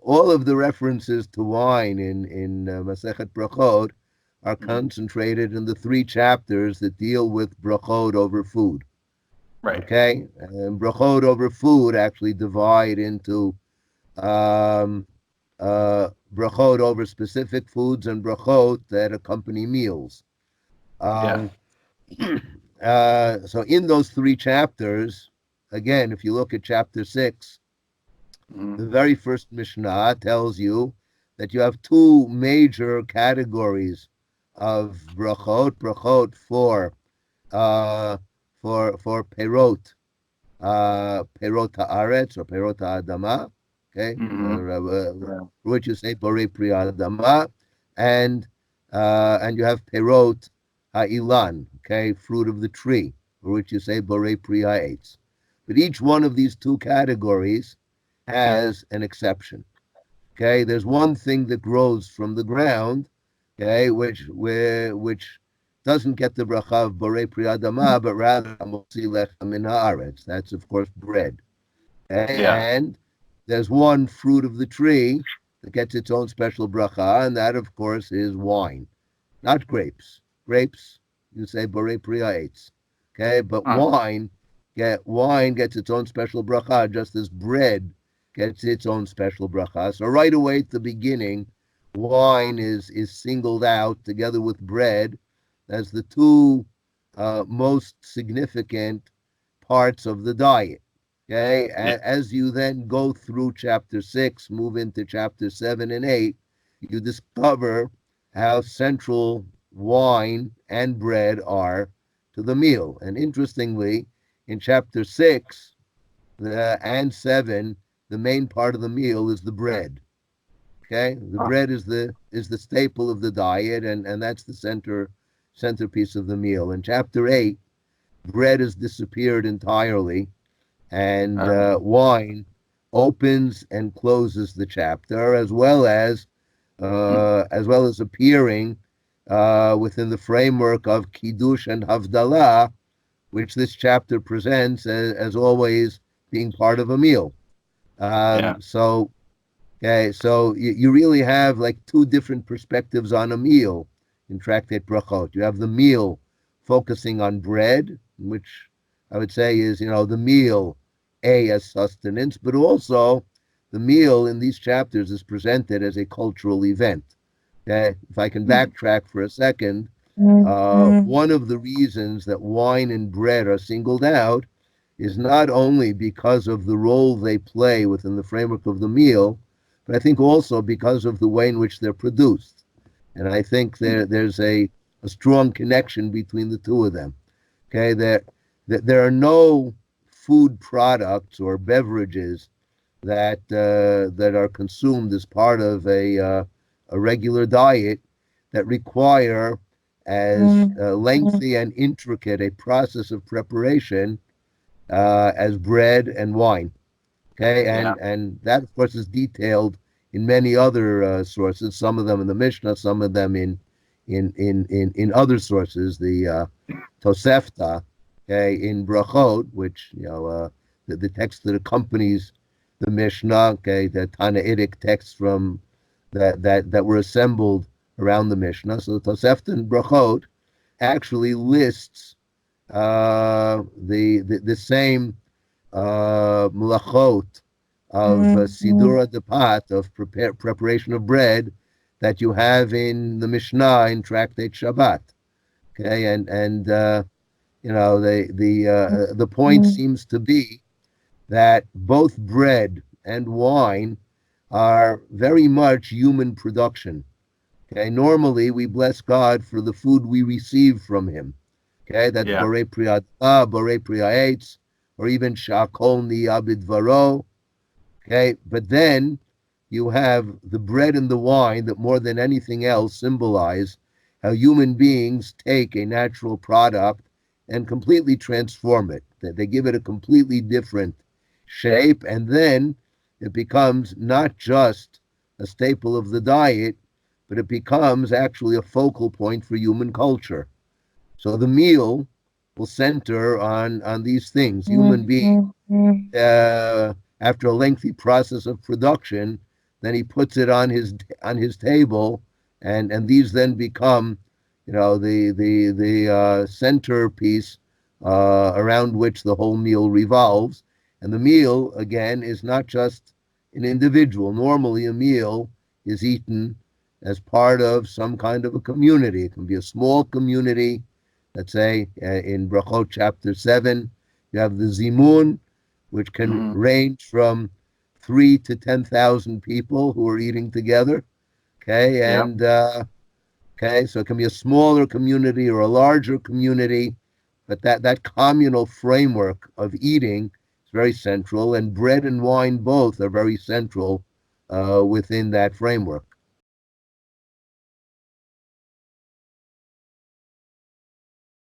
all of the references to wine in Masechet Berakhot are concentrated in the 3 chapters that deal with Berakhot over food. Right. Okay, and Berakhot over food actually divide into Berakhot over specific foods and Berakhot that accompany meals. So in those 3 chapters, again, if you look at chapter 6, the very first Mishnah tells you that you have 2 major categories of Berakhot. Berakhot for perot, perot haaretz or perot haadama, okay, which you say borei pri adama, and you have perot ha'ilan, okay, fruit of the tree, for which you say borei pri ha'etz. But each one of these 2 categories has an exception. Okay, there's one thing that grows from the ground, okay, which doesn't get the bracha of borei pri adama, but rather motzi lechem min haaretz. That's of course bread. Okay? And there's one fruit of the tree that gets its own special bracha, and that of course is wine, not grapes. Grapes, you say borei pri ha'etz. Okay, but wine gets its own special bracha, just as bread gets its own special bracha. So right away at the beginning, wine is singled out together with bread as the 2 most significant parts of the diet. Okay, as you then go through chapter 6, move into chapter 7 and 8, you discover how central wine and bread are to the meal. And interestingly, in chapter 6 and 7, the main part of the meal is the bread. Okay, the bread is the staple of the diet, and that's the centerpiece of the meal. In chapter 8, bread has disappeared entirely, and wine opens and closes the chapter, as well as appearing within the framework of Kiddush and Havdalah, which this chapter presents as always being part of a meal. So you really have like 2 different perspectives on a meal in Tractate Berakhot. You have the meal focusing on bread, which I would say is, the meal as sustenance, but also the meal in these chapters is presented as a cultural event. Okay, if I can backtrack for a second, one of the reasons that wine and bread are singled out is not only because of the role they play within the framework of the meal, but I think also because of the way in which they're produced. And I think there's a strong connection between the 2 of them. Okay, there are no food products or beverages that are consumed as part of a regular diet that require as lengthy and intricate a process of preparation as bread and wine. Okay, and that of course is detailed in many other sources. Some of them in the Mishnah, some of them in other sources. The Tosefta, okay, in Berakhot, which the text that accompanies the Mishnah, okay, the Tanaitic texts from that were assembled around the Mishnah. So the Tosefta in Berakhot actually lists the same melachot of sidura depat, of preparation of bread, that you have in the Mishnah in Tractate Shabbat. Okay, and the point seems to be that both bread and wine are very much human production. Okay, normally we bless God for the food we receive from Him. Okay, that's borei pri adama, borei pri ha'etz, or even shakol niya bidvaro. Okay, but then you have the bread and the wine that more than anything else symbolize how human beings take a natural product and completely transform it. They give it a completely different shape, and then it becomes not just a staple of the diet, but it becomes actually a focal point for human culture. So the meal will center on these things. Human beings, after a lengthy process of production, then he puts it on his table, and these then become, the centerpiece around which the whole meal revolves. And the meal, again, is not just an individual. Normally, a meal is eaten as part of some kind of a community. It can be a small community. Let's say in Berakhot chapter 7, you have the Zimun, which can range from 3 to 10,000 people who are eating together. Okay, and okay, so it can be a smaller community or a larger community, but that communal framework of eating is very central, and bread and wine both are very central within that framework.